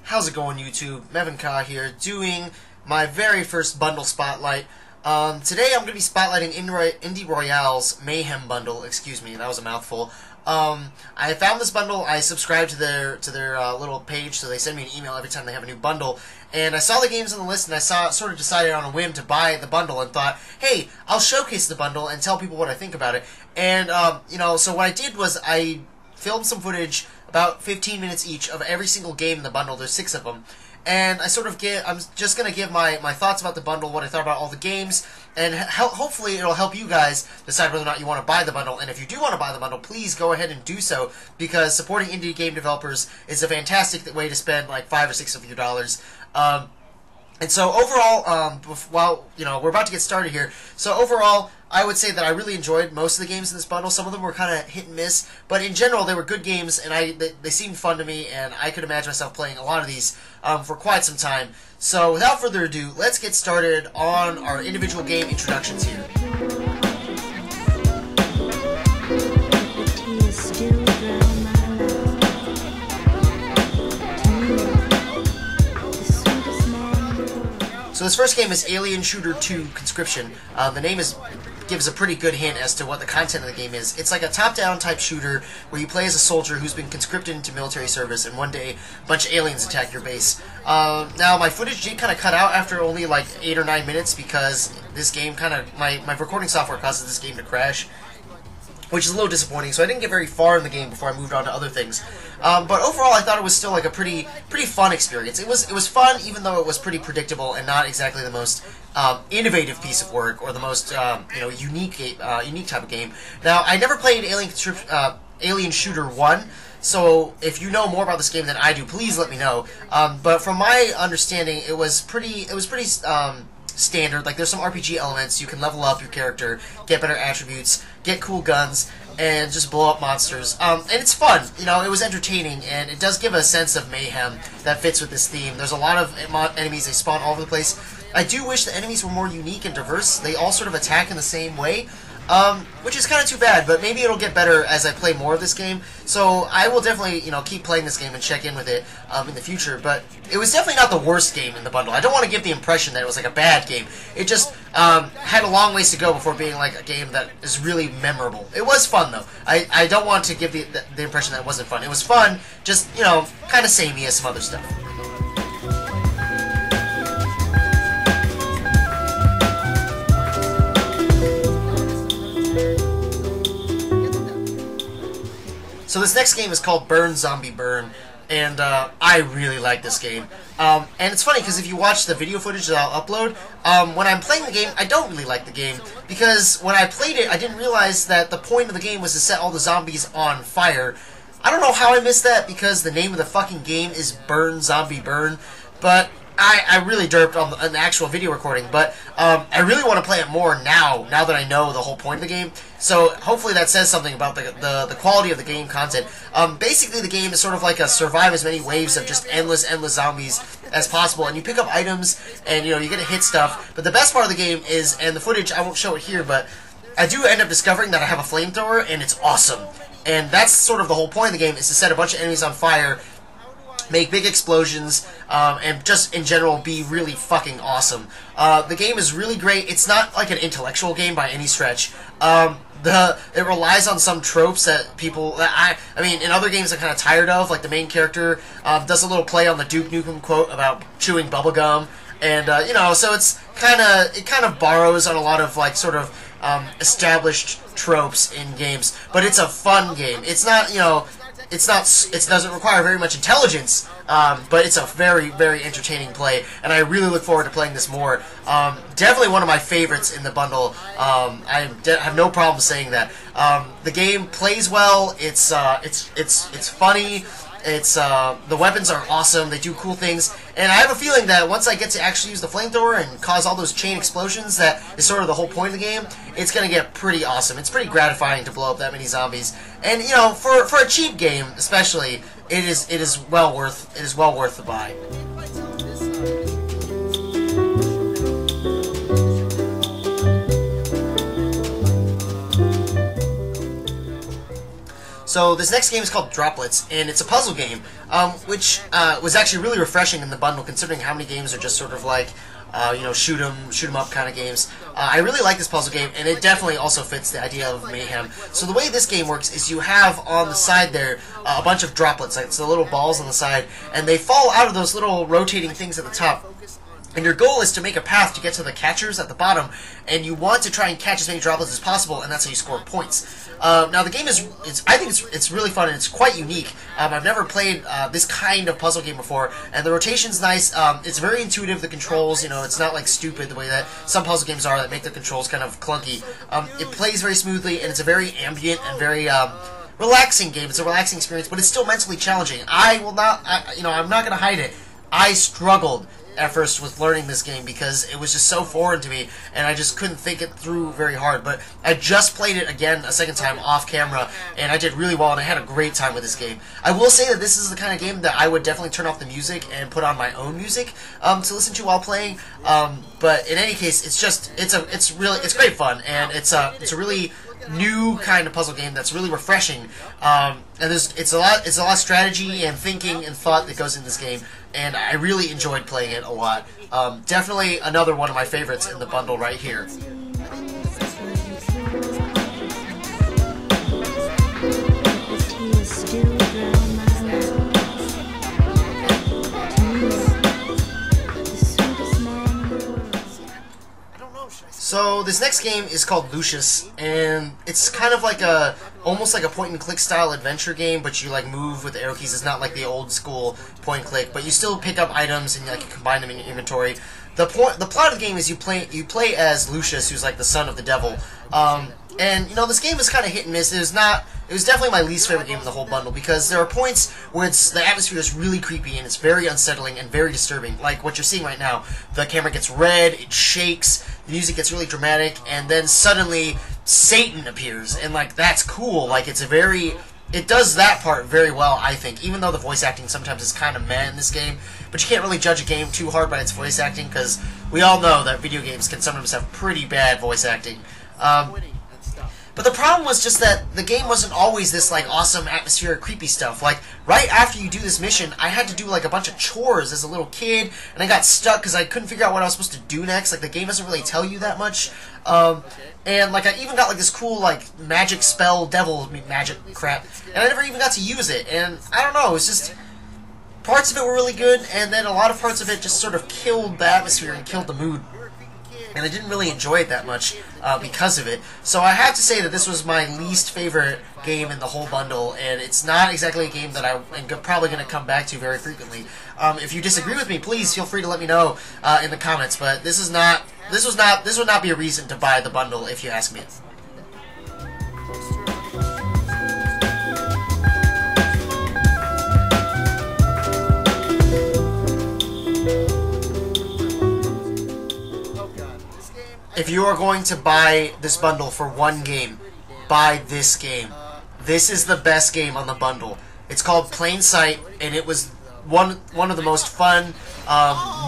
How's it going, YouTube? Mevin here, doing my very first bundle spotlight. Today I'm going to be spotlighting IndieRoyale's Mayhem bundle. Excuse me, that was a mouthful. I found this bundle. I subscribed to their little page, so they send me an email every time they have a new bundle. And I saw the games on the list, and I sort of decided on a whim to buy the bundle, and thought, hey, I'll showcase the bundle and tell people what I think about it. And so what I did was I filmed some footage, about 15 minutes each, of every single game in the bundle. There's 6 of them. And I'm just going to give my thoughts about the bundle, what I thought about all the games, and hopefully it'll help you guys decide whether or not you want to buy the bundle. And if you do want to buy the bundle, please go ahead and do so, because supporting indie game developers is a fantastic way to spend like $5 or $6 of your dollars. And so overall, we're about to get started here. So overall, I would say that I really enjoyed most of the games in this bundle. Some of them were kind of hit and miss, but in general, they were good games, and they seemed fun to me, and I could imagine myself playing a lot of these for quite some time. So without further ado, let's get started on our individual game introductions here. So this first game is Alien Shooter 2 Conscription. The name gives a pretty good hint as to what the content of the game is. It's like a top-down type shooter where you play as a soldier who's been conscripted into military service, and one day a bunch of aliens attack your base. Now, my footage did kind of cut out after only like 8 or 9 minutes, because this game my recording software causes this game to crash, which is a little disappointing, so I didn't get very far in the game before I moved on to other things. But overall, I thought it was still like a pretty fun experience. It was fun, even though it was pretty predictable and not exactly the most innovative piece of work or the most unique type of game. Now, I never played Alien Shooter 1, so if you know more about this game than I do, please let me know. But from my understanding, it was pretty standard. Like, there's some RPG elements. You can level up your character, get better attributes, get cool guns, and just blow up monsters. And it's fun. It was entertaining, and it does give a sense of mayhem that fits with this theme. There's a lot of enemies. They spawn all over the place. I do wish the enemies were more unique and diverse. They all sort of attack in the same way, which is kind of too bad, but maybe it'll get better as I play more of this game. So I will definitely, keep playing this game and check in with it in the future. But it was definitely not the worst game in the bundle. I don't want to give the impression that it was like a bad game. It just had a long ways to go before being like a game that is really memorable. It was fun, though. I don't want to give the impression that it wasn't fun. It was fun, just, kind of samey as some other stuff. So this next game is called Burn Zombie Burn, and I really like this game. And it's funny, because if you watch the video footage that I'll upload, when I'm playing the game, I don't really like the game, because when I played it, I didn't realize that the point of the game was to set all the zombies on fire. I don't know how I missed that, because the name of the fucking game is Burn Zombie Burn, but I really derped on the actual video recording, but I really want to play it more now that I know the whole point of the game. So hopefully that says something about the quality of the game content. Basically, the game is sort of like a survive as many waves of just endless zombies as possible, and you pick up items, and you get to hit stuff. But the best part of the game is, and the footage, I won't show it here, but I do end up discovering that I have a flamethrower, and it's awesome. And that's sort of the whole point of the game, is to set a bunch of enemies on fire, make big explosions, and just in general be really fucking awesome. The game is really great. It's not like an intellectual game by any stretch. It relies on some tropes that people I mean, in other games I'm kind of tired of. Like, the main character does a little play on the Duke Nukem quote about chewing bubblegum, and so it kind of borrows on a lot of like sort of established tropes in games. But it's a fun game. It's not it doesn't require very much intelligence, but it's a very, very entertaining play, and I really look forward to playing this more. Definitely one of my favorites in the bundle. I have no problem saying that. The game plays well. It's funny. The weapons are awesome. They do cool things, and I have a feeling that once I get to actually use the flamethrower and cause all those chain explosions, that is sort of the whole point of the game, it's gonna get pretty awesome. It's pretty gratifying to blow up that many zombies, and for a cheap game, especially, it is well worth the buy. So this next game is called Droplets, and it's a puzzle game, which was actually really refreshing in the bundle, considering how many games are just sort of like, you know, shoot 'em up kind of games. I really like this puzzle game, and it definitely also fits the idea of Mayhem. So the way this game works is you have on the side there a bunch of droplets, like the little balls on the side, and they fall out of those little rotating things at the top. And your goal is to make a path to get to the catchers at the bottom, and you want to try and catch as many droplets as possible, and that's how you score points. Now the game I think it's really fun, and it's quite unique. I've never played this kind of puzzle game before, and the rotation's nice. It's very intuitive, the controls, you know, it's not like stupid the way that some puzzle games are that make the controls kind of clunky. It plays very smoothly, and it's a very ambient and very relaxing game. It's a relaxing experience, but it's still mentally challenging. I'm not going to hide it. I struggled at first with learning this game because it was just so foreign to me, and I just couldn't think it through very hard. But I just played it again a second time off camera, and I did really well, and I had a great time with this game. I will say that this is the kind of game that I would definitely turn off the music and put on my own music to listen to while playing. But in any case, it's great fun, and it's a really new kind of puzzle game that's really refreshing. And it's a lot of strategy and thinking and thought that goes in this game, and I really enjoyed playing it a lot. Definitely another one of my favorites in the bundle right here. So this next game is called Lucius, and it's kind of like almost like a point-and-click style adventure game, but you like move with the arrow keys. It's not like the old school point-and-click, but you still pick up items and like combine them in your inventory. The plot of the game is you play as Lucius, who's like the son of the devil. And you know, this game is kind of hit and miss. It was definitely my least favorite game in the whole bundle, because there are points where the atmosphere is really creepy and it's very unsettling and very disturbing, like what you're seeing right now. The camera gets red, it shakes, the music gets really dramatic, and then suddenly Satan appears, and like that's cool. Like it does that part very well, I think, even though the voice acting sometimes is kind of meh in this game. But you can't really judge a game too hard by its voice acting, because we all know that video games can sometimes have pretty bad voice acting. But the problem was just that the game wasn't always this like awesome atmospheric creepy stuff. Like right after you do this mission, I had to do like a bunch of chores as a little kid, and I got stuck because I couldn't figure out what I was supposed to do next. Like the game doesn't really tell you that much. And like I even got like this cool like magic spell devil magic crap, and I never even got to use it. And I don't know, it's just parts of it were really good, and then a lot of parts of it just sort of killed the atmosphere and killed the mood. And I didn't really enjoy it that much because of it. So I have to say that this was my least favorite game in the whole bundle, and it's not exactly a game that I'm probably going to come back to very frequently. If you disagree with me, please feel free to let me know in the comments. But this would not be a reason to buy the bundle if you ask me. If you are going to buy this bundle for one game, buy this game. This is the best game on the bundle. It's called Plain Sight, and it was one of the most fun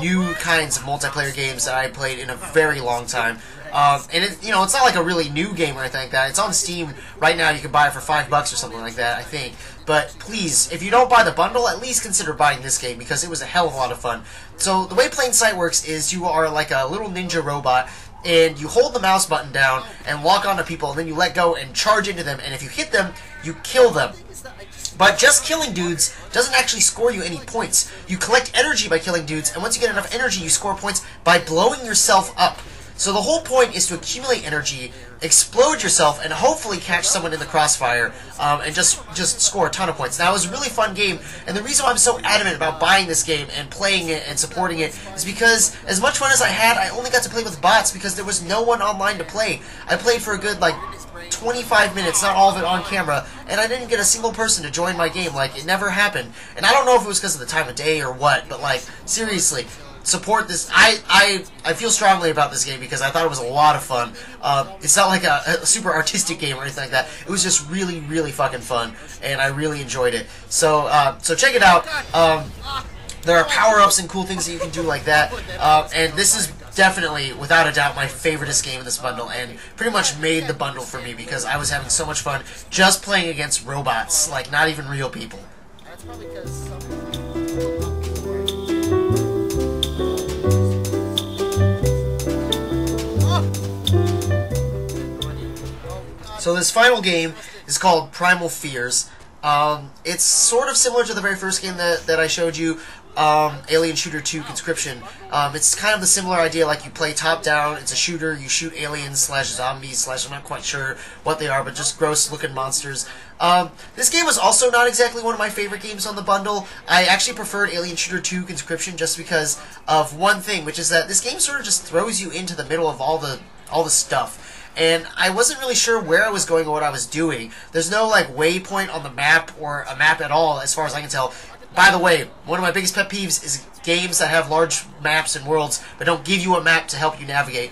new kinds of multiplayer games that I played in a very long time. And it's not like a really new game or anything like that. It's on Steam right now. You can buy it for $5 or something like that, I think. But please, if you don't buy the bundle, at least consider buying this game, because it was a hell of a lot of fun. So the way Plain Sight works is you are like a little ninja robot, and you hold the mouse button down and lock onto people, and then you let go and charge into them, and if you hit them, you kill them. But just killing dudes doesn't actually score you any points. You collect energy by killing dudes, and once you get enough energy, you score points by blowing yourself up. So the whole point is to accumulate energy, explode yourself, and hopefully catch someone in the crossfire, and just score a ton of points. Now, it was a really fun game, and the reason why I'm so adamant about buying this game and playing it and supporting it is because, as much fun as I had, I only got to play with bots because there was no one online to play. I played for a good, 25 minutes, not all of it on camera, and I didn't get a single person to join my game. Like, it never happened. And I don't know if it was because of the time of day or what, but, seriously, support this. I feel strongly about this game because I thought it was a lot of fun. It's not like a super artistic game or anything like that. It was just really, really fucking fun, and I really enjoyed it. So check it out. There are power-ups and cool things that you can do like that. And this is definitely, without a doubt, my favoriteest game in this bundle, and pretty much made the bundle for me because I was having so much fun just playing against robots, like not even real people. That's probably because So this final game is called Primal Fears. It's sort of similar to the very first game that I showed you, Alien Shooter 2 Conscription. It's kind of the similar idea, like you play top-down, it's a shooter, you shoot aliens slash zombies slash, I'm not quite sure what they are, but just gross-looking monsters. This game was also not exactly one of my favorite games on the bundle. I actually preferred Alien Shooter 2 Conscription just because of one thing, which is that this game sort of just throws you into the middle of all the stuff. And I wasn't really sure where I was going or what I was doing. There's no, like, waypoint on the map or a map at all, as far as I can tell. By the way, one of my biggest pet peeves is games that have large maps and worlds but don't give you a map to help you navigate.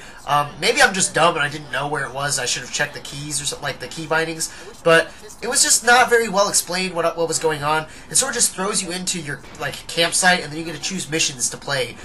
Maybe I'm just dumb and I didn't know where it was. I should have checked the keys or something, like the key bindings. But it was just not very well explained what was going on. It sort of just throws you into your, like, campsite, and then you get to choose missions to play.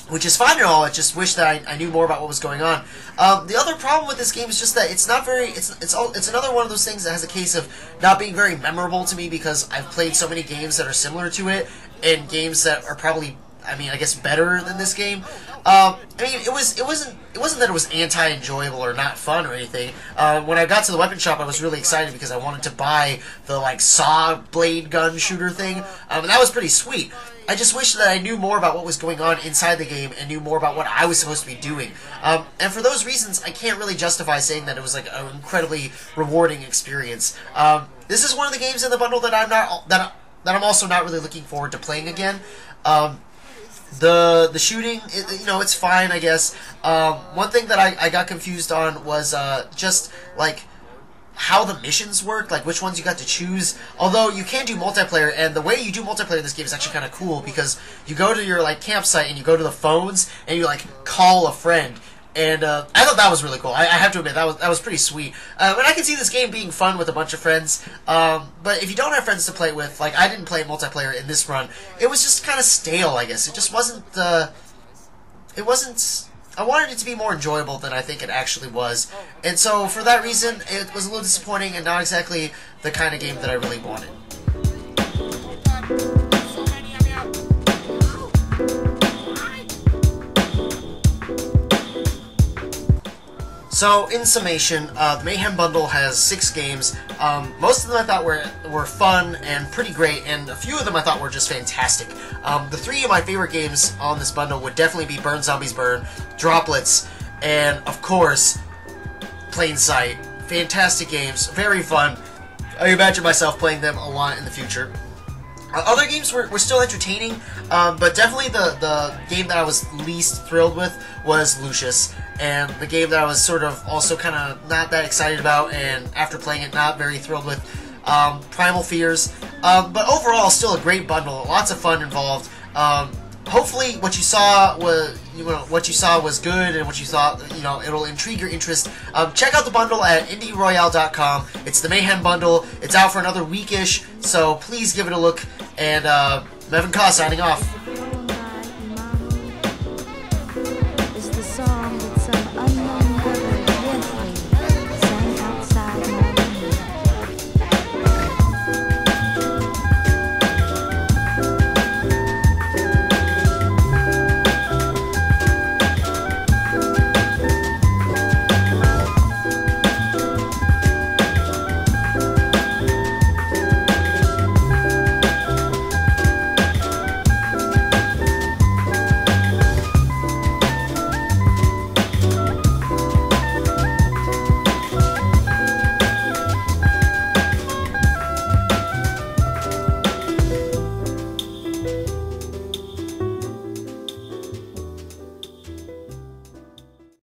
Which is fine and all. I just wish that I knew more about what was going on. The other problem with this game is just that it's not very. It's another one of those things that has a case of not being very memorable to me because I've played so many games that are similar to it, and games that are probably, I mean, I guess better than this game. I mean, it wasn't that it was anti-enjoyable or not fun or anything. When I got to the weapon shop, I was really excited because I wanted to buy the, like, saw blade gun shooter thing, and that was pretty sweet. I just wish that I knew more about what was going on inside the game and knew more about what I was supposed to be doing. And for those reasons, I can't really justify saying that it was, like, an incredibly rewarding experience. This is one of the games in the bundle that I'm also not really looking forward to playing again. The shooting, you know, it's fine, I guess. One thing that I got confused on was just, like, how the missions work, like which ones you got to choose. Although you can do multiplayer, and the way you do multiplayer in this game is actually kind of cool because you go to your, like, campsite and you go to the phones and you, like, call a friend. And I thought that was really cool. I have to admit, that was pretty sweet. And I can see this game being fun with a bunch of friends. But if you don't have friends to play with, like, I didn't play multiplayer in this run, it was just kind of stale, I guess. It just wasn't, I wanted it to be more enjoyable than I think it actually was. And so, for that reason, it was a little disappointing and not exactly the kind of game that I really wanted. So, in summation, the Mayhem bundle has 6 games. Most of them I thought were fun and pretty great, and a few of them I thought were just fantastic. The 3 of my favorite games on this bundle would definitely be Burn Zombies Burn, Droplets, and, of course, Plain Sight. Fantastic games, very fun. I imagine myself playing them a lot in the future. Other games were still entertaining, but definitely the game that I was least thrilled with was Lucius, and the game that I was sort of also kind of not that excited about, and after playing it, not very thrilled with, Primal Fears. But overall, still a great bundle, lots of fun involved. Hopefully, what you saw was good, and what you thought, it'll intrigue your interest. Check out the bundle at IndieRoyale.com. It's the Mayhem bundle. It's out for another weekish, so please give it a look. And Mevin signing off.